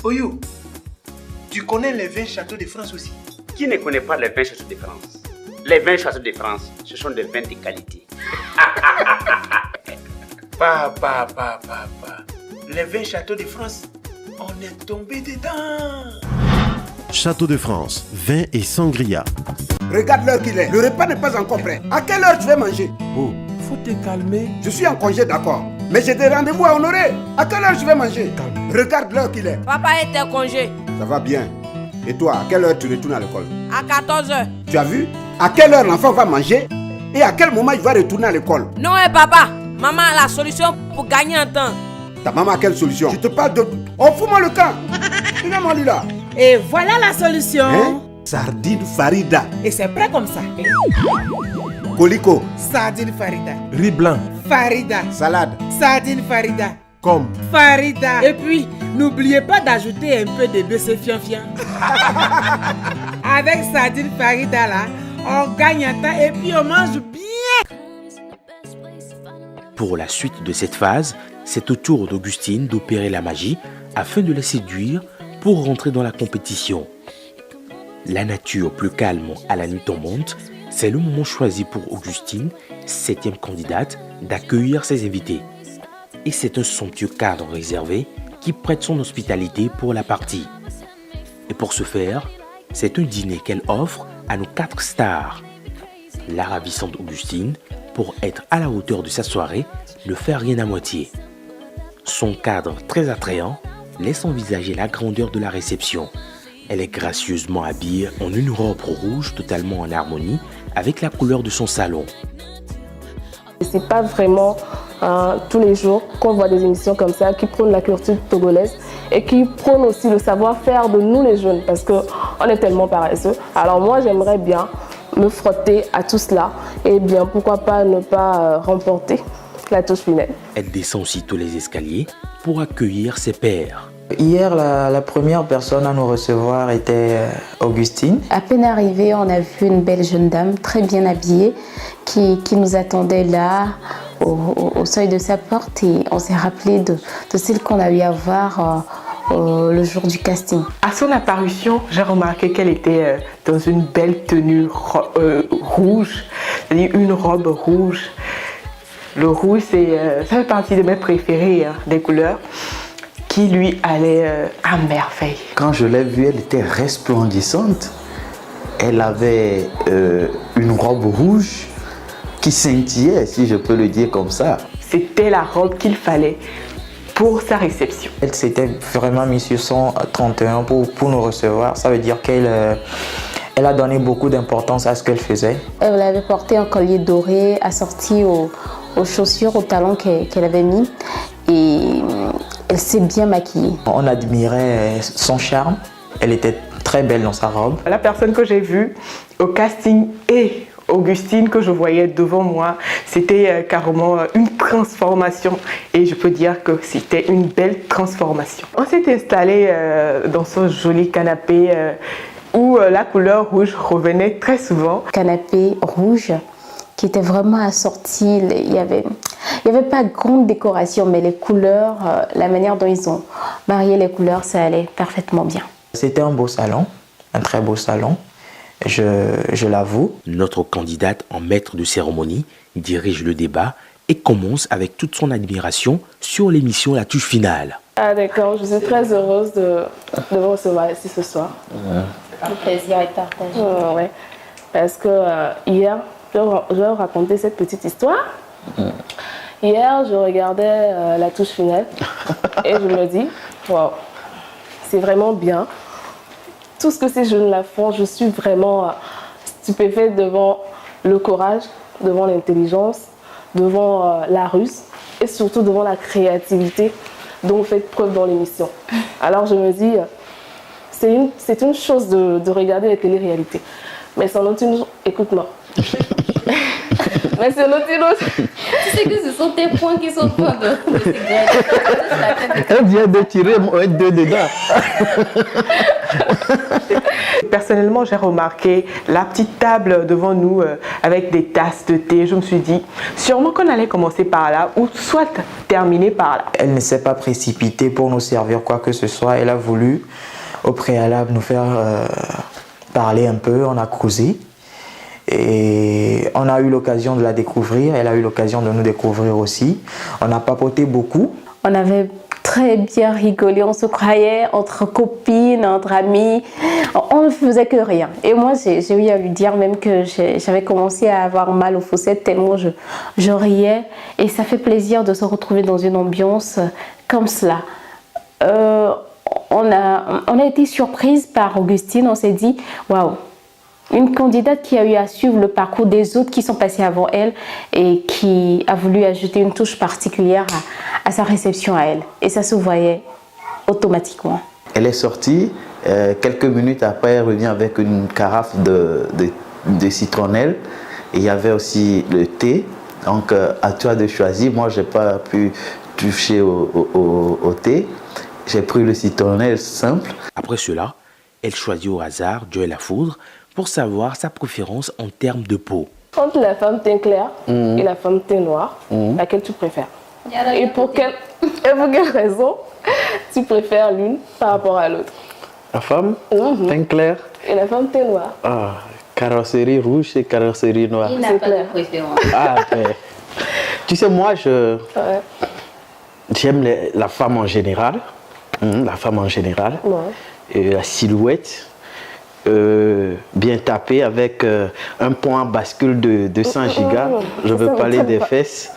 Oyo, tu connais les 20 châteaux de France aussi? Qui ne connaît pas les 20 châteaux de France? Les 20 châteaux de France, ce sont des vins de qualité. Papa. Les 20 châteaux de France, on est tombé dedans. Château de France, vin et sangria. Regarde l'heure qu'il est. Le repas n'est pas encore prêt. À quelle heure tu vas manger? Oh, faut te calmer. Je suis en congé, d'accord. Mais j'ai des rendez-vous à honorer. À quelle heure je vais manger? Calme. Regarde l'heure qu'il est. Papa était en congé. Ça va bien. Et toi, à quelle heure tu retournes à l'école? À 14h. Tu as vu? À quelle heure l'enfant va manger? Et à quel moment il va retourner à l'école? Non, papa. Maman a la solution pour gagner un temps. Ta maman a quelle solution? Je te parle de... Oh, fous-moi le camp. Regarde-moi lui là. Et voilà la solution. Hein? Sardine Farida. Et c'est prêt comme ça. Colicot. Sardine Farida. Riz blanc. Farida. Salade. Sardine Farida. Comme. Farida. Et puis, n'oubliez pas d'ajouter un peu de BC fian-fian. Avec sardine Farida là, on gagne un temps et puis on mange bien. Pour la suite de cette phase, c'est au tour d'Augustine d'opérer la magie afin de la séduire pour rentrer dans la compétition. La nature plus calme à la nuit tombante, c'est le moment choisi pour Augustine, 7e candidate, d'accueillir ses invités. Et c'est un somptueux cadre réservé qui prête son hospitalité pour la partie. Et pour ce faire, c'est un dîner qu'elle offre à nos 4 stars. La ravissante Augustine, pour être à la hauteur de sa soirée, ne fait rien à moitié. Son cadre très attrayant laisse envisager la grandeur de la réception. Elle est gracieusement habillée en une robe rouge totalement en harmonie avec la couleur de son salon. C'est pas vraiment tous les jours qu'on voit des émissions comme ça qui prônent la culture togolaise et qui prônent aussi le savoir-faire de nous les jeunes parce qu'on est tellement paresseux. Alors moi j'aimerais bien me frotter à tout cela et bien pourquoi pas ne pas remporter la touche finale. Elle descend aussitôt les escaliers pour accueillir ses pairs. Hier, la première personne à nous recevoir était Augustine. À peine arrivée, on a vu une belle jeune dame très bien habillée qui nous attendait là au seuil de sa porte et on s'est rappelé de celle qu'on a eu à voir le jour du casting. À son apparition, j'ai remarqué qu'elle était dans une belle tenue rouge, c'est-à-dire une robe rouge. Le rouge, ça fait partie de mes préférés, des couleurs qui lui allait à merveille. Quand je l'ai vue, elle était resplendissante. Elle avait une robe rouge qui scintillait, si je peux le dire comme ça. C'était la robe qu'il fallait pour sa réception. Elle s'était vraiment mise sur son 31 pour nous recevoir. Ça veut dire qu'elle a donné beaucoup d'importance à ce qu'elle faisait. Elle avait porté un collier doré assorti aux chaussures, aux talons qu'elle avait mis. Et elle s'est bien maquillée. On admirait son charme. Elle était très belle dans sa robe. La personne que j'ai vue au casting et Augustine que je voyais devant moi, c'était carrément une transformation. Et je peux dire que c'était une belle transformation. On s'est installé dans ce joli canapé où la couleur rouge revenait très souvent. Canapé rouge qui était vraiment assorti. Il y avait pas grande décoration, mais les couleurs, la manière dont ils ont marié les couleurs, ça allait parfaitement bien. C'était un beau salon, un très beau salon, je l'avoue. Notre candidate en maître de cérémonie dirige le débat et commence avec toute son admiration sur l'émission La Touche Finale. Ah d'accord, je suis très heureuse de vous recevoir ici ce soir. Le plaisir est partagé. Ouais. Parce que hier, je vais vous raconter cette petite histoire. Hier, je regardais La Touche Finale et je me dis, waouh, c'est vraiment bien. Tout ce que ces jeunes-là font, je suis vraiment stupéfaite devant le courage, devant l'intelligence, devant la ruse et surtout devant la créativité dont vous faites preuve dans l'émission. Alors je me dis, c'est une chose de regarder les télé-réalités, mais c'en est une... Écoute-moi. Mais c'est l'autre. Tu sais que ce sont tes points qui sont pas de Elle vient de tirer 2 dedans. Personnellement, j'ai remarqué la petite table devant nous avec des tasses de thé. Je me suis dit, sûrement qu'on allait commencer par là ou soit terminer par là. Elle ne s'est pas précipitée pour nous servir quoi que ce soit. Elle a voulu, au préalable, nous faire parler un peu. On a causé. Et on a eu l'occasion de la découvrir. Elle a eu l'occasion de nous découvrir aussi. On a papoté beaucoup. On avait très bien rigolé, on se croyait entre copines, entre amis, on ne faisait que rien. Et moi, j'ai eu à lui dire même que j'avais commencé à avoir mal aux fossettes tellement je riais. Et ça fait plaisir de se retrouver dans une ambiance comme cela. On a été surprise par Augustine, on s'est dit, waouh, une candidate qui a eu à suivre le parcours des autres qui sont passés avant elle et qui a voulu ajouter une touche particulière à sa réception à elle. Et ça se voyait automatiquement. Elle est sortie, quelques minutes après, elle revient avec une carafe de citronnelle. Et il y avait aussi le thé. Donc, à toi de choisir. Moi, je n'ai pas pu toucher au thé. J'ai pris le citronnelle simple. Après cela, elle choisit au hasard Joy Lafoudre pour savoir sa préférence en termes de peau. Entre la femme teint clair et la femme teint noir, laquelle tu préfères? Et pour quelle raison tu préfères l'une par rapport à l'autre? La femme teint clair et la femme teint noir. Ah, carrosserie rouge et carrosserie noire. Il n'a pas de préférence. Ah, tu sais, moi, j'aime la femme en général. La femme en général. Et la silhouette. Bien tapé avec un point bascule de 100 gigas. Je veux parler des fesses.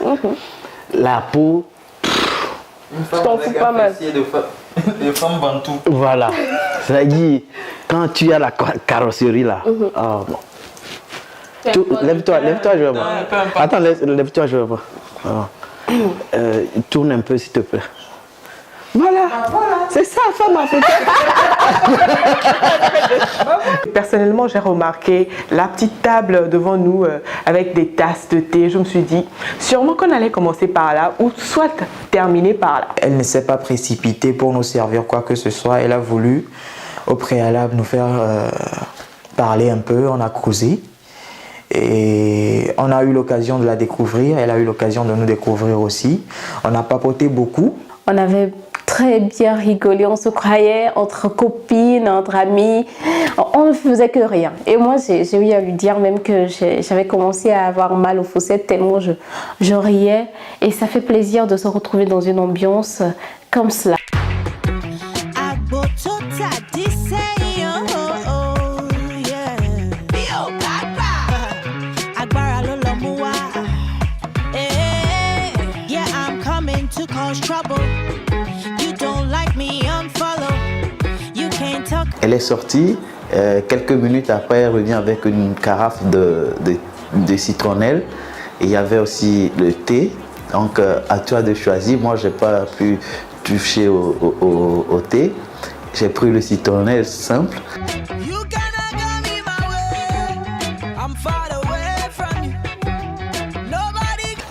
La peau. Je t'en fous pas mal. De femmes bantou. Voilà. Ça dit, quand tu as la carrosserie là. Oh, bon. Lève-toi, je vais voir. Attends, lève-toi, je vais voir. Tourne un peu s'il te plaît. Voilà, c'est ça, femme africaine. Personnellement, j'ai remarqué la petite table devant nous avec des tasses de thé. Je me suis dit, sûrement qu'on allait commencer par là ou soit terminer par là. Elle ne s'est pas précipitée pour nous servir quoi que ce soit. Elle a voulu, au préalable, nous faire parler un peu. On a causé. Et on a eu l'occasion de la découvrir. Elle a eu l'occasion de nous découvrir aussi. On a papoté beaucoup. On avait très bien rigolé, on se croyait entre copines, entre amis, on ne faisait que rien. Et moi, j'ai eu à lui dire même que j'avais commencé à avoir mal aux fossettes tellement je riais. Et ça fait plaisir de se retrouver dans une ambiance comme cela. Elle est sortie, quelques minutes après, elle revient avec une carafe de citronnelle. Et il y avait aussi le thé. Donc, à toi de choisir. Moi, je n'ai pas pu toucher au thé. J'ai pris le citronnelle simple.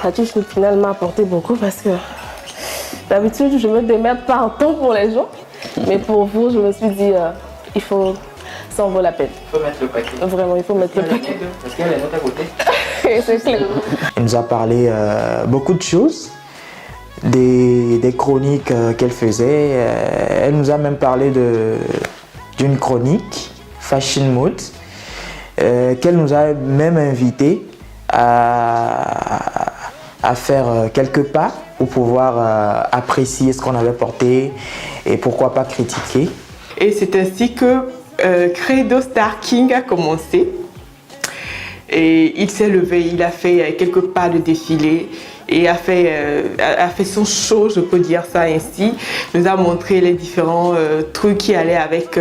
La touche finale m'a apporté beaucoup parce que d'habitude, je me démerde pas autant pour les gens. Mais pour vous, je me suis dit, ça en vaut la peine. Il faut mettre le paquet. Vraiment, il faut mettre le paquet. Parce qu'il y a les notes à côté. C'est clair. Elle nous a parlé beaucoup de choses, des chroniques qu'elle faisait. Elle nous a même parlé d'une chronique, Fashion Mode, qu'elle nous a même invité à faire quelques pas pour pouvoir apprécier ce qu'on avait porté et pourquoi pas critiquer. Et c'est ainsi que Credo Star King a commencé. Et il s'est levé, il a fait quelques pas de défilé et a fait son show, je peux dire ça ainsi. Il nous a montré les différents trucs qui allaient avec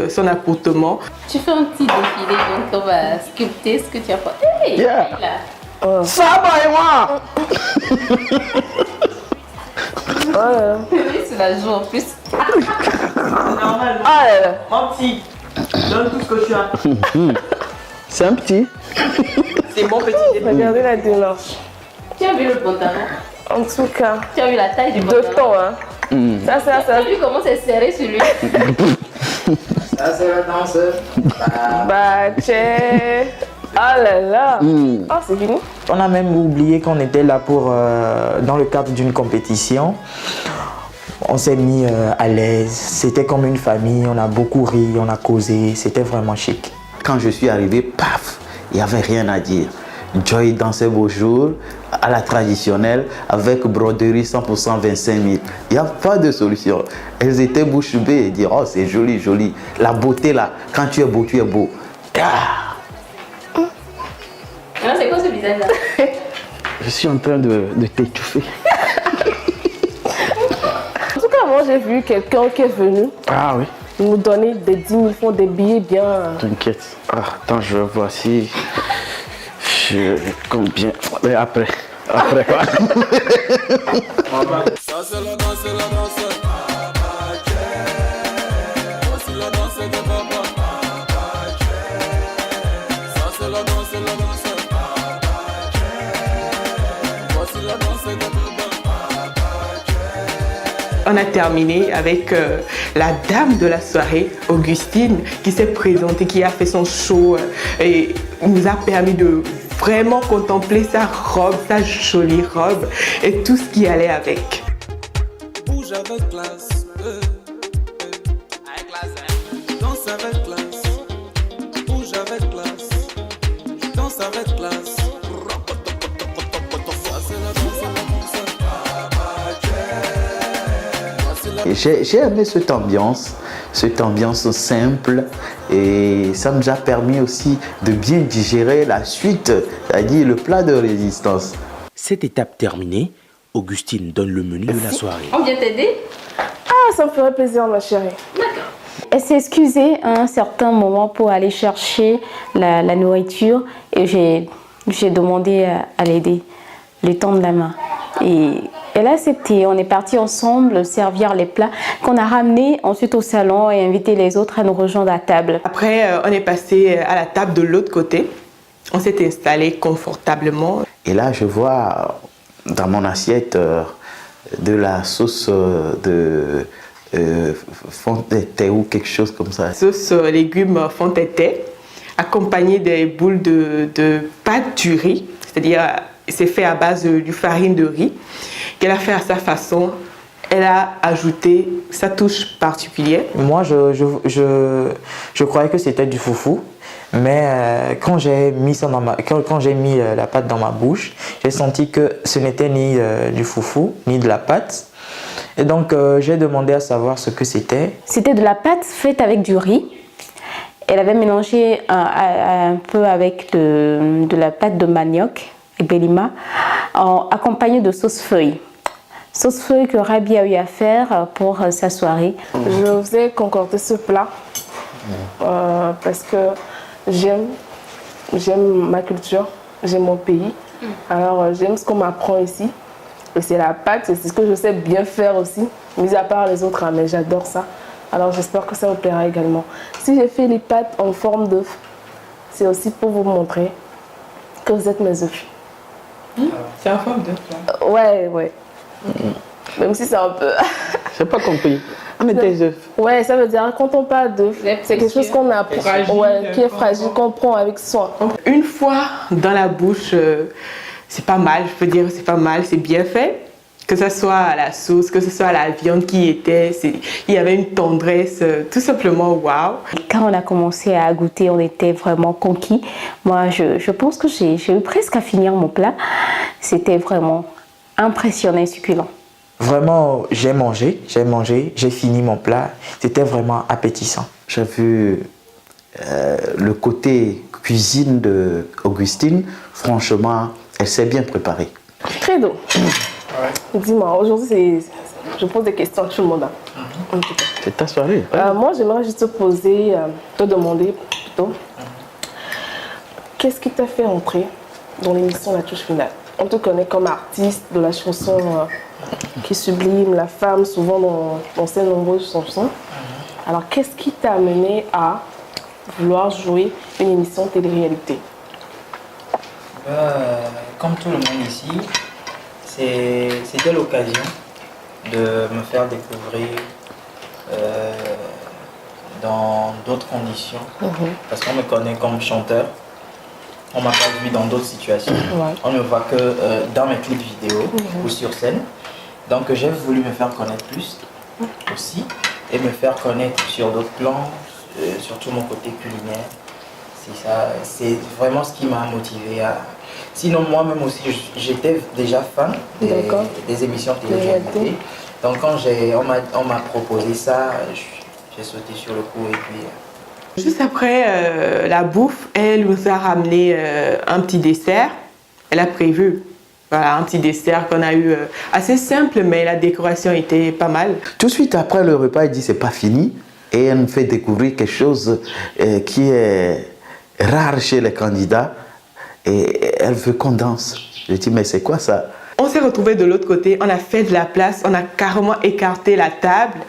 son appartement. Tu fais un petit défilé, donc on va sculpter ce que tu as fait. Hey, yeah. Là. Ça va et moi. Oui, c'est la joue en plus. Normal. Mon petit, donne tout ce que tu as. C'est un petit. C'est mon petit. Regardez la démarche. Tu as vu le pantalon? En tout cas. Tu as vu la taille du pantalon? De temps, hein. Ça. Tu as vu comment c'est serré sur lui? Ça, c'est la danse. Bache. Oh là là. Oh, c'est fini. On a même oublié qu'on était là pour, dans le cadre d'une compétition. On s'est mis à l'aise. C'était comme une famille. On a beaucoup ri, on a causé. C'était vraiment chic. Quand je suis arrivé, paf, il n'y avait rien à dire. Joy dansait beau jour, à la traditionnelle, avec broderie 100% 25 000. Il n'y a pas de solution. Elles étaient bouche bée et dire, oh c'est joli, joli. La beauté là, quand tu es beau, tu es beau. Non, c'est quoi ce visage là? Je suis en train de t'étouffer. En tout cas, moi j'ai vu quelqu'un qui est venu. Ah oui. Nous donner des 10 000 francs, des billets bien. T'inquiète. Ah, attends, je vais voir si. Combien. Mais après. Après quoi? Ça c'est la danse, c'est la danse. Voici la danse de papa. Ça c'est la danse, c'est la danse. Voici la danse de papa. On a terminé avec la dame de la soirée, Augustine, qui s'est présentée, qui a fait son show et nous a permis de vraiment contempler sa robe, sa jolie robe et tout ce qui allait avec. Bouge avec classe. Avec classe. Danse avec classe. Bouge avec classe. Danse avec classe. Ça c'est la danse, J'ai aimé cette ambiance simple et ça nous a permis aussi de bien digérer la suite, c'est-à-dire le plat de résistance. Cette étape terminée, Augustine donne le menu de la soirée. On vient t'aider? Ah, ça me ferait plaisir, ma chérie. D'accord. Elle s'est excusée à un certain moment pour aller chercher la nourriture et j'ai demandé à l'aider, lui tendre la main. Et elle a accepté. On est partis ensemble servir les plats qu'on a ramenés ensuite au salon et invité les autres à nous rejoindre à table. Après, on est passé à la table de l'autre côté. On s'est installé confortablement. Et là, je vois dans mon assiette de la sauce de fondette ou quelque chose comme ça. Sauce légumes fondette, accompagnée des boules de pâte du riz, c'est-à-dire c'est fait à base du farine de riz qu'elle a fait à sa façon. Elle a ajouté sa touche particulière. Moi, je croyais que c'était du foufou. Mais quand j'ai mis la pâte dans ma bouche, j'ai senti que ce n'était ni du foufou, ni de la pâte. Et donc, j'ai demandé à savoir ce que c'était. C'était de la pâte faite avec du riz. Elle avait mélangé un peu avec de la pâte de manioc, Belima, accompagnée de sauce feuille. Sauce feuille que Rabi a eu à faire pour sa soirée. Je vous ai concocté ce plat parce que j'aime ma culture, j'aime mon pays. Alors j'aime ce qu'on m'apprend ici. Et c'est la pâte, c'est ce que je sais bien faire aussi, mis à part les autres, mais j'adore ça. Alors j'espère que ça vous plaira également. Si j'ai fait les pâtes en forme d'œuf, c'est aussi pour vous montrer que vous êtes mes œufs. C'est en forme d'œuf là? Ouais. Même si c'est un peu... J'ai pas compris. Ah, mais tes œufs. Ouais, ça veut dire quand on parle d'œufs, c'est quelque chose qu'on apprend, qui est fragile, qu'on prend avec soin. Une fois dans la bouche, c'est pas mal, je peux dire c'est pas mal, c'est bien fait. Que ce soit à la sauce, que ce soit à la viande qui était, il y avait une tendresse, tout simplement waouh. Quand on a commencé à goûter, on était vraiment conquis. Moi, je pense que j'ai eu presque à finir mon plat. C'était vraiment impressionnant et succulent. Vraiment, j'ai mangé, j'ai fini mon plat. C'était vraiment appétissant. J'ai vu le côté cuisine d'Augustine. Franchement, elle s'est bien préparée. Credo, dis-moi, aujourd'hui, je pose des questions à tout le monde. C'est ta soirée. Moi, j'aimerais juste te demander plutôt, qu'est-ce qui t'a fait entrer dans l'émission La Touche Finale? On te connaît comme artiste de la chanson qui sublime la femme, souvent dans ses nombreuses chansons. Alors, qu'est-ce qui t'a amené à vouloir jouer une émission de télé-réalité? Comme tout le monde ici, c'était l'occasion de me faire découvrir dans d'autres conditions. Parce qu'on me connaît comme chanteur. On m'a pas vu dans d'autres situations. On ne me voit que dans mes clips vidéo ou sur scène. Donc j'ai voulu me faire connaître plus aussi et me faire connaître sur d'autres plans, surtout mon côté culinaire. C'est ça, c'est vraiment ce qui m'a motivé à... Sinon moi-même aussi, j'étais déjà fan des émissions télé. Donc quand on m'a proposé ça, j'ai sauté sur le coup et puis... Juste après la bouffe, elle nous a ramené un petit dessert. Elle a prévu un petit dessert qu'on a eu assez simple, mais la décoration était pas mal. Tout de suite après le repas, elle dit c'est pas fini et elle nous fait découvrir quelque chose qui est rare chez les candidats et elle veut qu'on danse. Je dis mais c'est quoi ça? On s'est retrouvés de l'autre côté, on a fait de la place, on a carrément écarté la table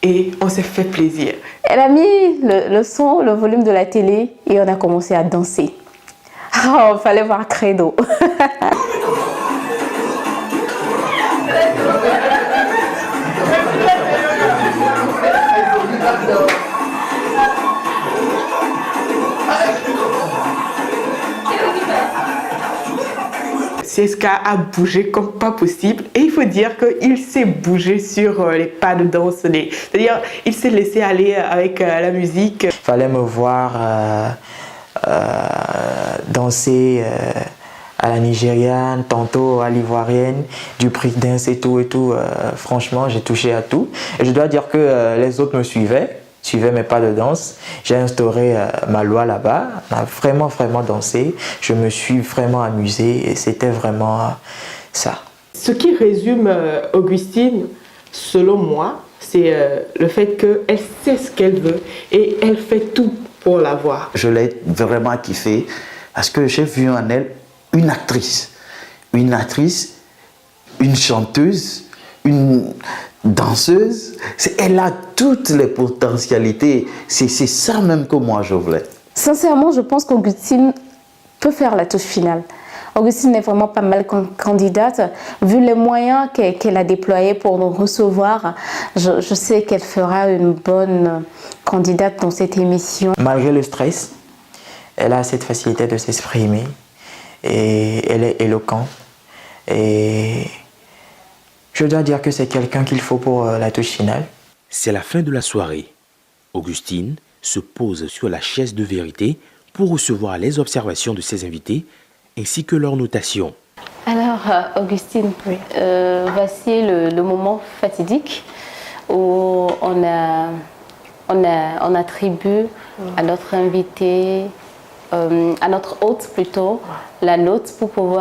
et on s'est fait plaisir. Elle a mis le son, le volume de la télé et on a commencé à danser. Oh, il fallait voir Credo. CSK a bougé comme pas possible et il faut dire qu'il s'est bougé sur les pas de danse. C'est-à-dire il s'est laissé aller avec la musique. Il fallait me voir danser à la nigériane, tantôt à l'ivoirienne, du breakdance et tout. Franchement, j'ai touché à tout. Et je dois dire que les autres me suivaient mes pas de danse. J'ai instauré ma loi là-bas. On a vraiment dansé. Je me suis vraiment amusé et c'était vraiment ça. Ce qui résume Augustine, selon moi, c'est le fait qu'elle sait ce qu'elle veut et elle fait tout pour l'avoir. Je l'ai vraiment kiffé parce que j'ai vu en elle une actrice, une chanteuse, une danseuse. Elle a toutes les potentialités. C'est ça même que moi je voulais. Sincèrement, je pense qu'Augustine peut faire la touche finale. Augustine est vraiment pas mal candidate. Vu les moyens qu'elle a déployés pour nous recevoir, je sais qu'elle fera une bonne candidate dans cette émission. Malgré le stress, elle a cette facilité de s'exprimer et elle est éloquente. Et je dois dire que c'est quelqu'un qu'il faut pour la touche finale. C'est la fin de la soirée. Augustine se pose sur la chaise de vérité pour recevoir les observations de ses invités ainsi que leurs notations. Alors, Augustine, voici le moment fatidique où on attribue à notre invité, à notre hôte plutôt, la note pour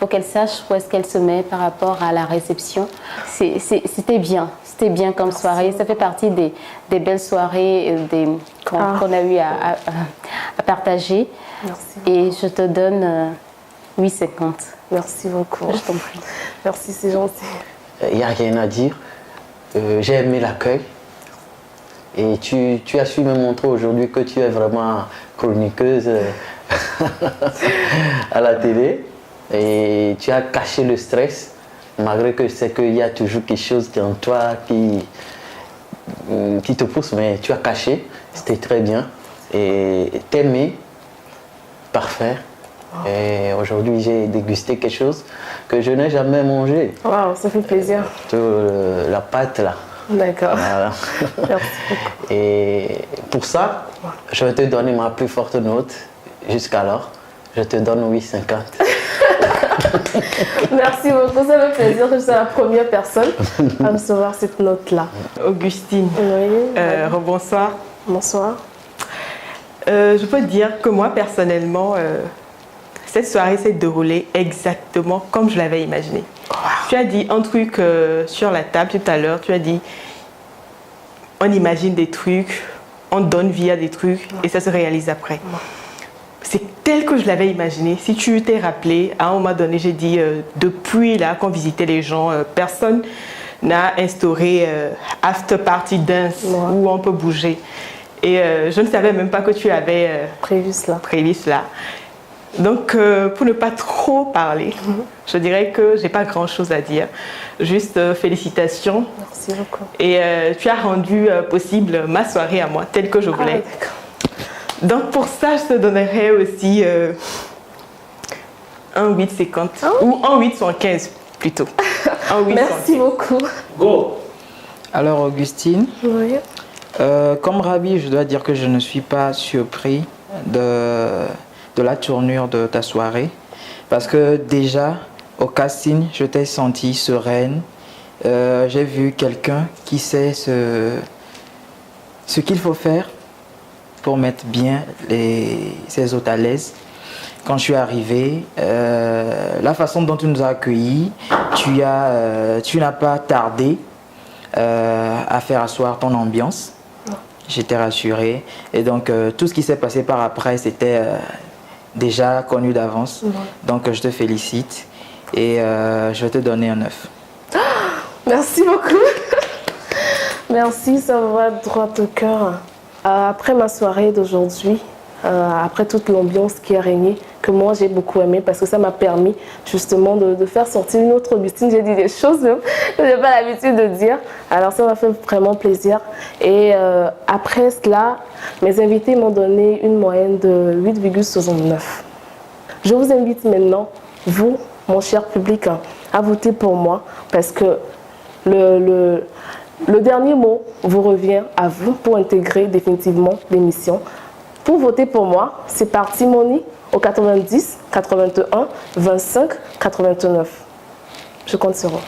qu'elle sache où est-ce qu'elle se met par rapport à la réception. C'était bien comme soirée. Ça fait partie des belles soirées qu'on a eu à partager. Merci. Et je te donne 8,50. Merci beaucoup. Je t'en prie. Merci, c'est gentil. Il n'y a rien à dire. J'ai aimé l'accueil. Et tu as su me montrer aujourd'hui que tu es vraiment chroniqueuse à la télé. Et tu as caché le stress, malgré que je sais qu'il y a toujours quelque chose en toi qui te pousse, mais tu as caché. C'était très bien. Et t'aimer, parfait. Et aujourd'hui, j'ai dégusté quelque chose que je n'ai jamais mangé. Waouh, ça fait plaisir. La pâte là. D'accord. Voilà. Merci beaucoup. Et pour ça, je vais te donner ma plus forte note jusqu'alors. Je te donne 8,50. Merci beaucoup, ça fait plaisir que je sois la première personne à recevoir cette note-là. Augustine, rebonsoir. Bonsoir. Je peux te dire que moi, personnellement, cette soirée s'est déroulée exactement comme je l'avais imaginé. Wow. Tu as dit un truc sur la table tout à l'heure. Tu as dit, on imagine des trucs, on donne vie à des trucs et ça se réalise après. C'est tel que je l'avais imaginé. Si tu t'es rappelé, à un moment donné, j'ai dit, depuis là qu'on visitait les gens, personne n'a instauré after party dance où on peut bouger. Et je ne savais même pas que tu avais prévu cela. Donc, pour ne pas trop parler, je dirais que j'ai pas grand-chose à dire. Juste félicitations. Merci beaucoup. Et tu as rendu possible ma soirée à moi, telle que je voulais. Donc, pour ça, je te donnerais aussi un 8,50 ou un 8,75 plutôt. Un 8,75. Merci beaucoup. Go. Alors, Augustine, Oui. comme Rabi, je dois dire que je ne suis pas surpris de la tournure de ta soirée. Parce que déjà, au casting, je t'ai sentie sereine. J'ai vu quelqu'un qui sait ce qu'il faut faire pour mettre bien ses hôtes à l'aise. Quand je suis arrivé, la façon dont tu nous as accueillis, tu n'as pas tardé à faire asseoir ton ambiance. J'étais rassuré. Et donc, tout ce qui s'est passé par après, c'était déjà connu d'avance. Donc, je te félicite et je vais te donner un 9. Merci beaucoup. Merci, ça me va droit au cœur. Après ma soirée d'aujourd'hui, après toute l'ambiance qui a régné, que moi j'ai beaucoup aimé parce que ça m'a permis justement de faire sortir une autre Augustine. J'ai dit des choses que je n'ai pas l'habitude de dire. Alors ça m'a fait vraiment plaisir. Et après cela, mes invités m'ont donné une moyenne de 8,69. Je vous invite maintenant, vous, mon cher public, à voter pour moi parce que le dernier mot vous revient à vous pour intégrer définitivement l'émission. Pour voter pour moi, c'est parti Moni au 90 81 25 89. Je compte sur vous.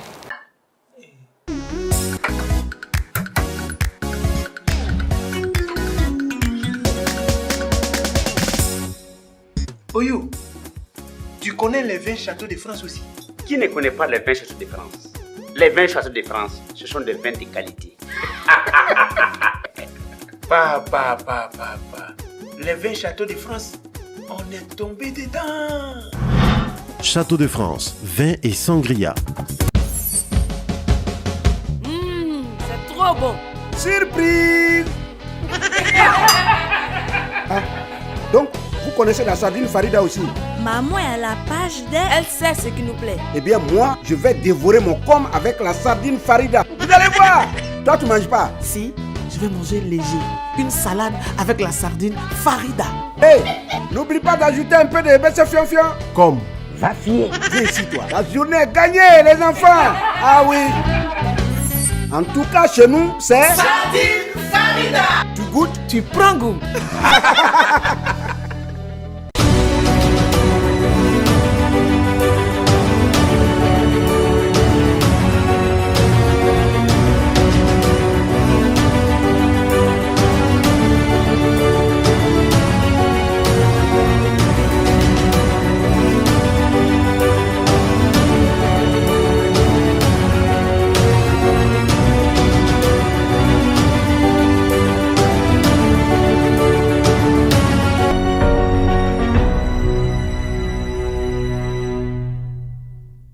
Oyo, tu connais les 20 châteaux de France aussi? Qui ne connaît pas les 20 châteaux de France? Les 20 châteaux de France, ce sont des vins de qualité. Papa. Les 20 châteaux de France, on est tombé dedans. Château de France, vin et sangria. C'est trop bon. Surprise. Donc, vous connaissez la sardine Farida aussi? Maman est à la page d'elle. Elle sait ce qui nous plaît. Eh bien, moi, je vais dévorer mon com avec la sardine Farida. Vous allez voir. Toi, tu manges pas? Si, je vais manger léger. Une salade avec la sardine Farida. Hey, n'oublie pas d'ajouter un peu de baisse fian-fian. Comme va fier. Viens ici, toi. La journée est gagnée, les enfants. Ah oui. En tout cas, chez nous, c'est... Sardine Farida. Tu goûtes, tu prends goût.